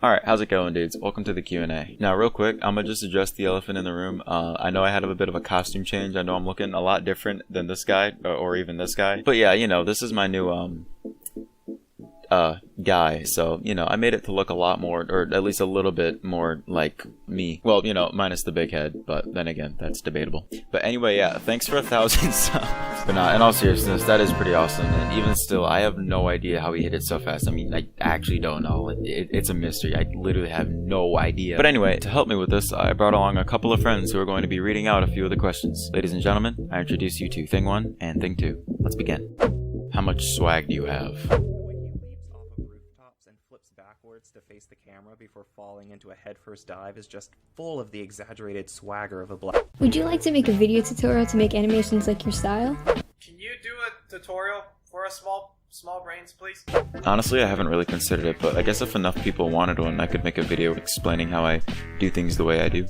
Alright, how's it going, dudes? Welcome to the Q&A. Now, real quick, I'm gonna just address the elephant in the room. I know I had a bit of a costume change. I know I'm looking a lot different than this guy, or even this guy. But yeah, you know, this is my new, guy. So, you know, I made it to look a lot more, or at least a little bit more like me. Well, you know, minus the big head, but then again, that's debatable. But anyway, yeah, thanks for 1,000 subs. But nah, in all seriousness, that is pretty awesome. And even still, I have no idea how he hit it so fast. I mean, I actually don't know. It's a mystery. I literally have no idea. But anyway, to help me with this, I brought along a couple of friends who are going to be reading out a few of the questions. Ladies and gentlemen, I introduce you to Thing 1 and Thing 2. Let's begin. How much swag do you have? To face the camera before falling into a headfirst dive is just full of the exaggerated swagger of a black. Would you like to make a video tutorial to make animations like your style? Can you do a tutorial for us small brains, please? Honestly, I haven't really considered it, but I guess if enough people wanted one, I could make a video explaining how I do things the way I do.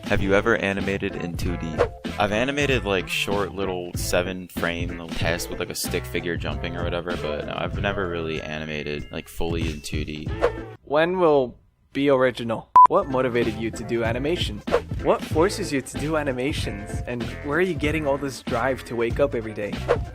Have you ever animated in 2D? I've animated like short little 7-frame little tests with like a stick figure jumping or whatever, but no, I've never really animated like fully in 2D. When will be original? What motivated you to do animation? What forces you to do animations? And where are you getting all this drive to wake up every day?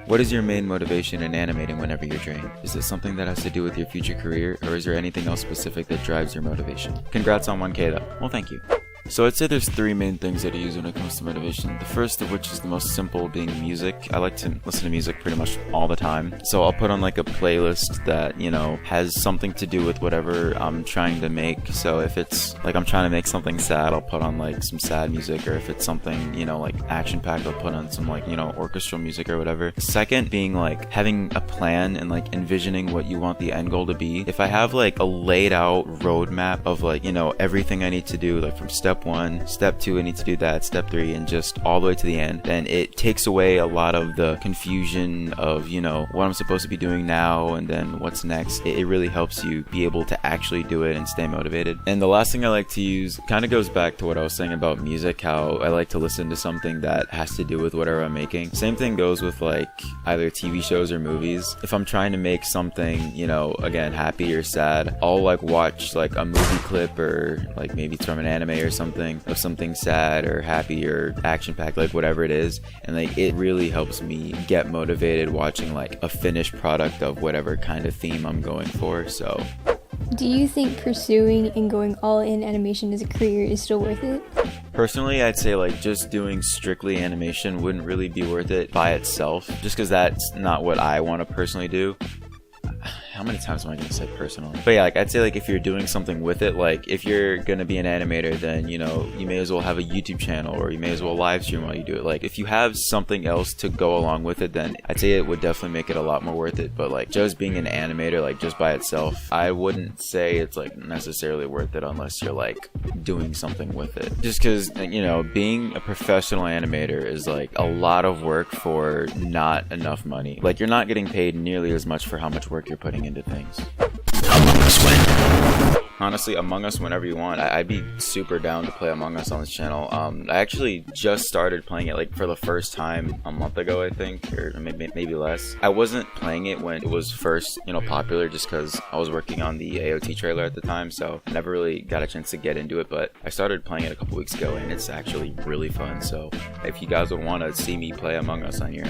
What is your main motivation in animating whenever you're drained? Is it something that has to do with your future career, or is there anything else specific that drives your motivation? Congrats on 1K though. Well, thank you. So I'd say there's 3 main things that I use when it comes to motivation. The first of which is the most simple, being music. I like to listen to music pretty much all the time. So I'll put on like a playlist that, you know, has something to do with whatever I'm trying to make. So if it's like I'm trying to make something sad, I'll put on like some sad music, or if it's something, you know, like action-packed, I'll put on some like, you know, orchestral music or whatever. Second being like having a plan and like envisioning what you want the end goal to be. If I have like a laid out roadmap of like, you know, everything I need to do, like from step 1, step 2, I need to do that, step 3, and just all the way to the end, then it takes away a lot of the confusion of, you know, what I'm supposed to be doing now and then what's next. It really helps you be able to actually do it and stay motivated. And the last thing I like to use kind of goes back to what I was saying about music, how I like to listen to something that has to do with whatever I'm making. Same thing goes with like either TV shows or movies. If I'm trying to make something, you know, again, happy or sad, I'll like watch like a movie clip, or like maybe it's from an anime or something, of something sad or happy or action-packed, like whatever it is, and like it really helps me get motivated watching like a finished product of whatever kind of theme I'm going for. So Do you think pursuing and going all in animation as a career is still worth it? personally, I'd say like just doing strictly animation wouldn't really be worth it by itself, just because that's not what I want to personally do. How many times am I going to say personally? But yeah, like I'd say like if you're doing something with it, like if you're going to be an animator, then, you know, you may as well have a YouTube channel, or you may as well live stream while you do it. Like if you have something else to go along with it, then I'd say it would definitely make it a lot more worth it. But like just being an animator, like just by itself, I wouldn't say it's like necessarily worth it unless you're like doing something with it. Just because, you know, being a professional animator is like a lot of work for not enough money. Like you're not getting paid nearly as much for how much work you're putting into things. Honestly, Among Us whenever you want. I'd be super down to play Among Us on this channel. I actually just started playing it like for the first time a month ago, I think, or maybe less. I wasn't playing it when it was first, you know, popular, just because I was working on the AOT trailer at the time, so I never really got a chance to get into it. But I started playing it a couple weeks ago, and it's actually really fun. So if you guys would want to see me play Among Us on here,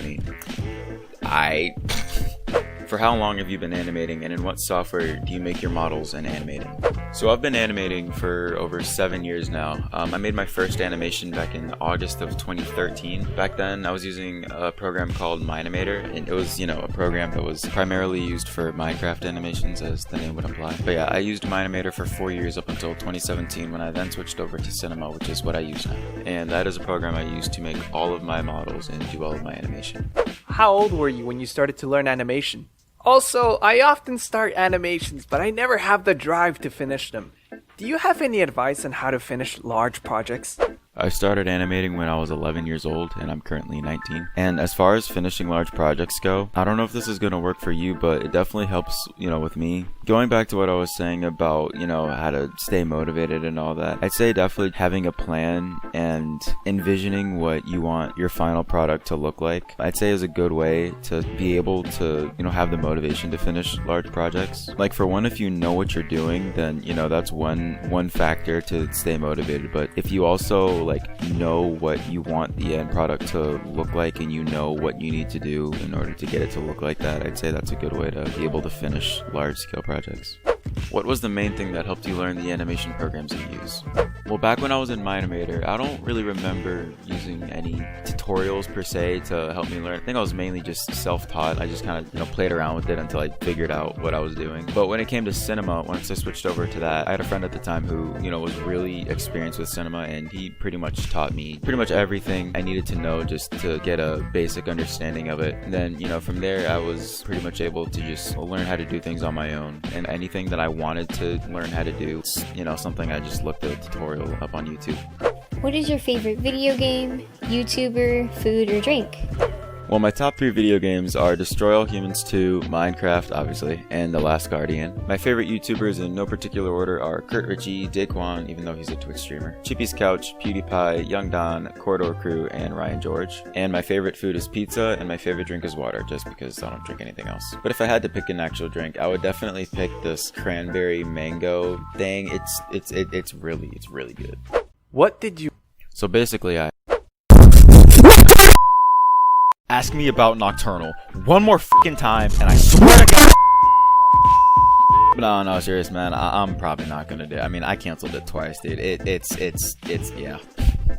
For how long have you been animating, and in what software do you make your models and animating? So I've been animating for over 7 years now. I made my first animation back in August of 2013. Back then I was using a program called Minimator, and it was, you know, a program that was primarily used for Minecraft animations, as the name would imply. But yeah, I used Minimator for 4 years up until 2017, when I then switched over to Cinema, which is what I use now. And that is a program I use to make all of my models and do all of my animation. How old were you when you started to learn animation? Also, I often start animations, but I never have the drive to finish them. Do you have any advice on how to finish large projects? I started animating when I was 11 years old, and I'm currently 19. And as far as finishing large projects go, I don't know if this is going to work for you, but it definitely helps, with me. Going back to what I was saying about, how to stay motivated and all that, I'd say definitely having a plan and envisioning what you want your final product to look like, I'd say is a good way to be able to, have the motivation to finish large projects. Like for one, if you know what you're doing, then, that's one factor to stay motivated. But if you also know what you want the end product to look like and you know what you need to do in order to get it to look like that, I'd say that's a good way to be able to finish large scale projects. What was the main thing that helped you learn the animation programs you use? Well, back when I was in Animator, I don't really remember using any tutorials per se to help me learn. I think I was mainly just self-taught. I just kind of, played around with it until I figured out what I was doing. But when it came to cinema, once I switched over to that, I had a friend at the time who, was really experienced with cinema, and he pretty much taught me pretty much everything I needed to know just to get a basic understanding of it. And then, from there, I was pretty much able to just learn how to do things on my own. And anything that I wanted to learn how to do, something I just looked at a tutorial up on YouTube. What is your favorite video game, YouTuber, food, or drink? Well, my top 3 video games are Destroy All Humans 2, Minecraft, obviously, and The Last Guardian. My favorite YouTubers in no particular order are Kurt Ritchie, Daquan, even though he's a Twitch streamer, Chippy's Couch, PewDiePie, Young Don, Corridor Crew, and Ryan George. And my favorite food is pizza, and my favorite drink is water, just because I don't drink anything else. But if I had to pick an actual drink, I would definitely pick this cranberry mango thing. It's really good. What did you... So basically, ask me about Nocturnal one more fucking time, and I swear to God. No, serious, man. I'm probably not gonna do it. I mean, I canceled it twice, dude. It's yeah.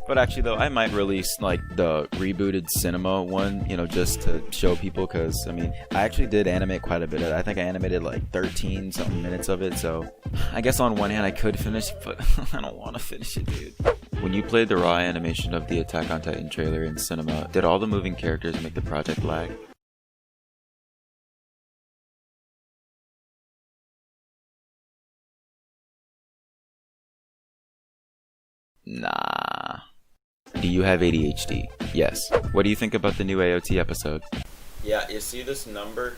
But actually, though, I might release the rebooted cinema one, just to show people, because I actually did animate quite a bit of it. I think I animated 13 something minutes of it. So I guess on one hand I could finish it, but I don't want to finish it, dude. When you played the raw animation of the Attack on Titan trailer in cinema, did all the moving characters make the project lag? Nah. Do you have ADHD? Yes. What do you think about the new AOT episode? Yeah, you see this number?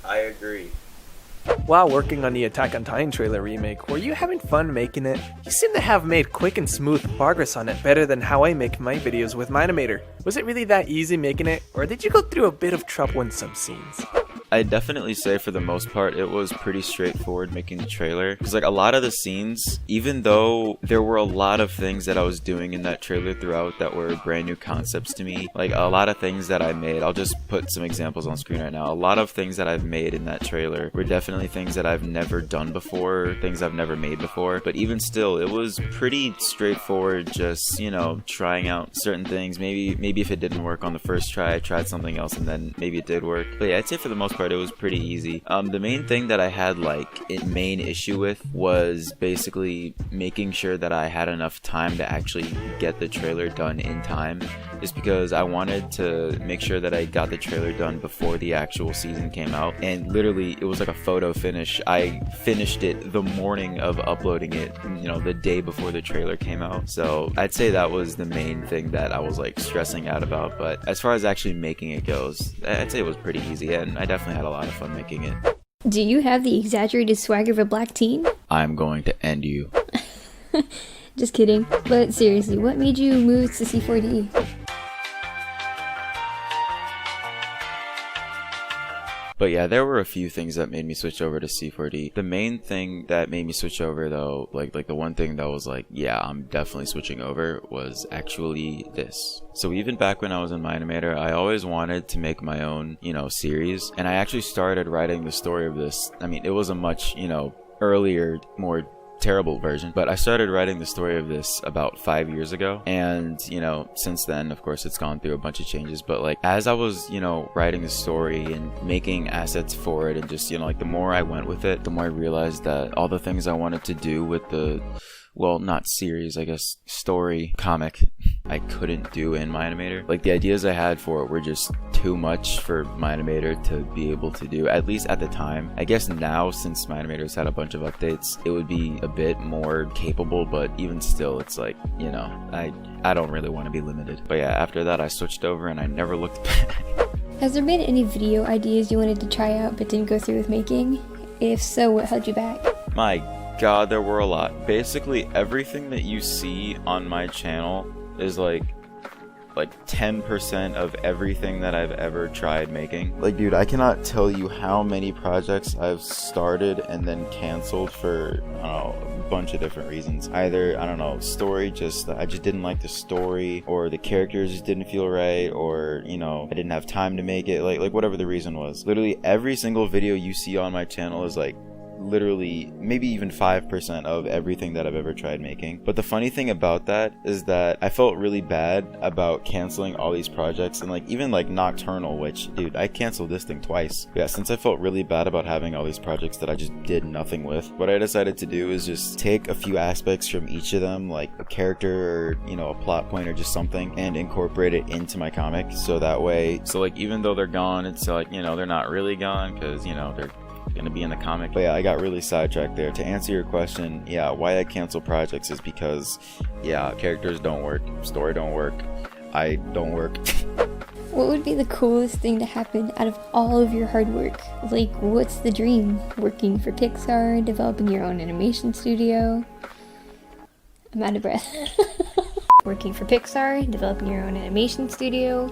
I agree. While working on the Attack on Titan trailer remake, were you having fun making it? You seem to have made quick and smooth progress on it, better than how I make my videos with Animator. Was it really that easy making it, or did you go through a bit of trouble in some scenes? I'd definitely say for the most part it was pretty straightforward making the trailer, because a lot of the scenes, even though there were a lot of things that I was doing in that trailer throughout that were brand new concepts to me, a lot of things that I made, I'll just put some examples on screen right now. A lot of things that I've made in that trailer were definitely things that I've never done before, things I've never made before, but even still it was pretty straightforward, just trying out certain things. Maybe if it didn't work on the first try, I tried something else and then maybe it did work. But yeah, I'd say for the most part it was pretty easy. The main thing that I had main issue with was basically making sure that I had enough time to actually get the trailer done in time, just because I wanted to make sure that I got the trailer done before the actual season came out. And literally it was like a photo finish. I finished it the morning of uploading it, the day before the trailer came out. So I'd say that was the main thing that I was stressing out about. But as far as actually making it goes, I'd say it was pretty easy, and I definitely had a lot of fun making it. Do you have the exaggerated swagger of a black teen? I'm going to end you. Just kidding. But seriously, what made you move to C4D? But yeah, there were a few things that made me switch over to C4D. The main thing that made me switch over, though, the one thing that was yeah, I'm definitely switching over, was actually this. So even back when I was in Animator, I always wanted to make my own, series. And I actually started writing the story of this. It was a much, earlier, more terrible version, but I started writing the story of this about 5 years ago, and since then of course it's gone through a bunch of changes. But as I was writing the story and making assets for it, and just the more I went with it, the more I realized that all the things I wanted to do with well, not series, I guess, story comic I couldn't do in my animator. Like, the ideas I had for it were just too much for my animator to be able to do, at least at the time. I guess now, since my animator's had a bunch of updates, it would be a bit more capable, but even still, it's like, you know, I don't really want to be limited. But yeah, after that I switched over and I never looked back. Has there been any video ideas you wanted to try out but didn't go through with making? If so, what held you back? My god, there were a lot. Basically everything that you see on my channel is like 10% of everything that I've ever tried making. Like, dude, I cannot tell you how many projects I've started and then canceled for, I don't know, a bunch of different reasons. Either, I don't know, story, I just didn't like the story, or the characters just didn't feel right, or, you know, I didn't have time to make it, like whatever the reason was. Literally every single video you see on my channel is like literally maybe even 5% of everything that I've ever tried making. But the funny thing about that is that I felt really bad about canceling all these projects, and like even like Nocturnal, which, dude, I canceled this thing twice. Yeah, since I felt really bad about having all these projects that I just did nothing with, what I decided to do is just take a few aspects from each of them, like a character or, you know, a plot point or just something, and incorporate it into my comic. So that way, so like even though they're gone, it's like, you know, they're not really gone because, you know, they're gonna be in the comic. But yeah, I got really sidetracked there. To answer your question, yeah, why I cancel projects is because, yeah, characters don't work, story don't work, I don't work. What would be the coolest thing to happen out of all of your hard work? Like, what's the dream? Working for Pixar, developing your own animation studio? I'm out of breath. Working for Pixar, developing your own animation studio,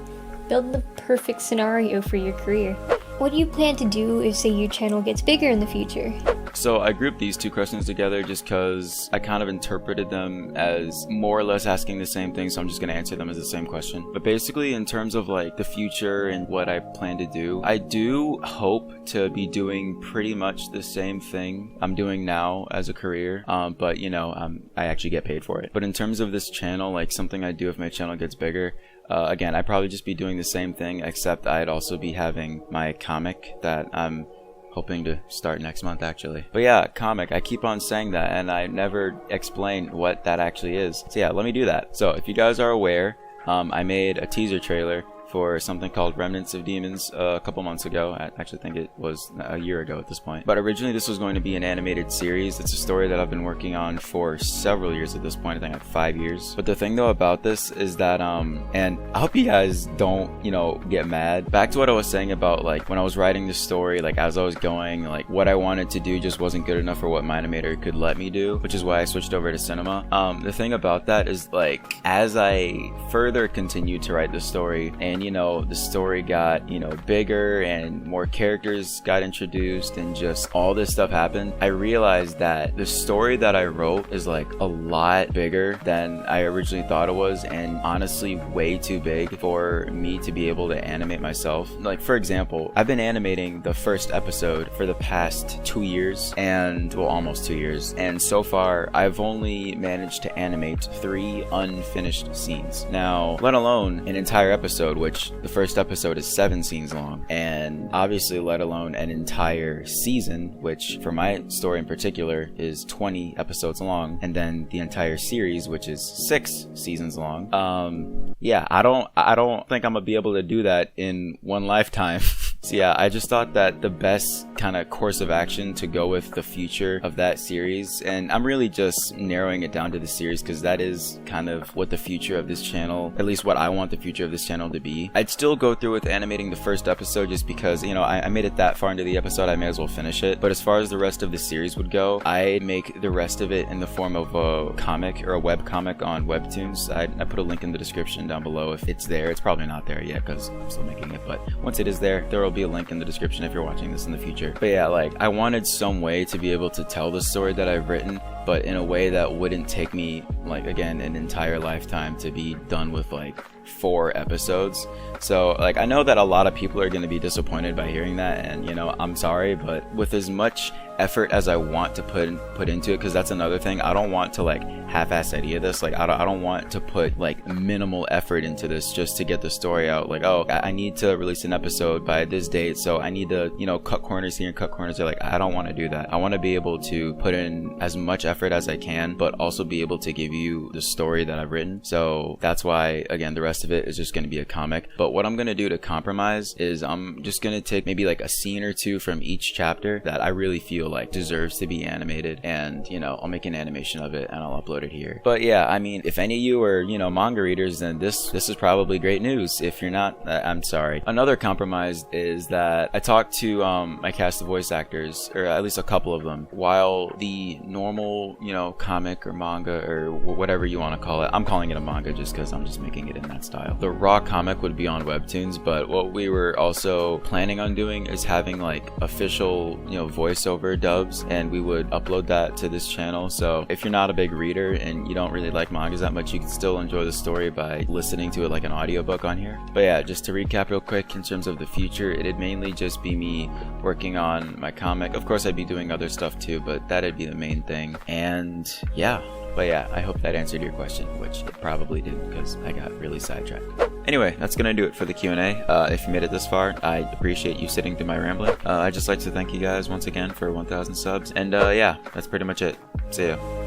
building the perfect scenario for your career. What do you plan to do if, say, your channel gets bigger in the future? So I grouped these two questions together just because I kind of interpreted them as more or less asking the same thing, so I'm just going to answer them as the same question. But basically, in terms of like the future and what I plan to do, I do hope to be doing pretty much the same thing I'm doing now as a career, but you know, I actually get paid for it. But in terms of this channel, like something I do if my channel gets bigger, again, I'd probably just be doing the same thing, except I'd also be having my comic that I'm hoping to start next month, actually. But yeah, comic, I keep on saying that and I never explained what that actually is. So yeah, let me do that. So if you guys are aware, I made a teaser trailer for something called Remnants of Demons a couple months ago. I actually think it was a year ago at this point. But originally this was going to be an animated series. It's a story that I've been working on for several years at this point. I think like 5 years. But the thing though about this is that, and I hope you guys don't, you know, get mad. Back to what I was saying about like when I was writing the story, like as I was going, like what I wanted to do just wasn't good enough for what my animator could let me do, which is why I switched over to cinema. The thing about that is like as I further continued to write the story, and you know, the story got, you know, bigger and more characters got introduced and just all this stuff happened, I realized that the story that I wrote is like a lot bigger than I originally thought it was, and honestly way too big for me to be able to animate myself. Like for example, I've been animating the first episode for the past 2 years, and well, almost 2 years, and so far I've only managed to animate 3 unfinished scenes. Now, let alone an entire episode, which the first episode is 7 scenes long, and obviously let alone an entire season, which for my story in particular is 20 episodes long, and then the entire series, which is 6 seasons long. Yeah, I don't think I'm gonna be able to do that in one lifetime. So yeah, I just thought that the best kind of course of action to go with the future of that series, and I'm really just narrowing it down to the series because that is kind of what the future of this channel, at least what I want the future of this channel to be. I'd still go through with animating the first episode just because, you know, I made it that far into the episode, I may as well finish it. But as far as the rest of the series would go, I'd make the rest of it in the form of a comic or a web comic on Webtoons. I put a link in the description down below if it's there. It's probably not there yet because I'm still making it, but once it is there, there will be a link in the description if you're watching this in the future. But yeah, like I wanted some way to be able to tell the story that I've written, but in a way that wouldn't take me, like, again, an entire lifetime to be done with like 4 episodes. So like, I know that a lot of people are going to be disappointed by hearing that, and you know, I'm sorry, but with as much effort as I want to put into it, because that's another thing, I don't want to like half-ass idea this. Like I don't want to put like minimal effort into this just to get the story out. Like, oh, I need to release an episode by this date, so I need to, you know, cut corners here and cut corners there. Like, I don't want to do that. I want to be able to put in as much effort as I can, but also be able to give you the story that I've written. So that's why, again, the rest of it is just going to be a comic. But what I'm going to do to compromise is I'm just going to take maybe like a scene or two from each chapter that I really feel like deserves to be animated, and you know, I'll make an animation of it and I'll upload it here. But yeah, I mean, if any of you are, you know, manga readers, then this is probably great news. If you're not, I'm sorry. Another compromise is that I talked to my cast of voice actors, or at least a couple of them. While the normal, you know, comic or manga or whatever you want to call it, I'm calling it a manga just because I'm just making it in that style. The raw comic would be on Webtoons, but what we were also planning on doing is having like official, you know, voiceover dubs, and we would upload that to this channel. So if you're not a big reader and you don't really like mangas that much, you can still enjoy the story by listening to it like an audiobook on here. But yeah, just to recap real quick, in terms of the future, it'd mainly just be me working on my comic. Of course, I'd be doing other stuff too, but that'd be the main thing. And yeah, but yeah, I hope that answered your question, which it probably did because I got really sidetracked. Anyway, that's gonna do it for the Q&A. If you made it this far, I appreciate you sitting through my rambling. I'd just like to thank you guys once again for 1,000 subs. And yeah, that's pretty much it. See ya.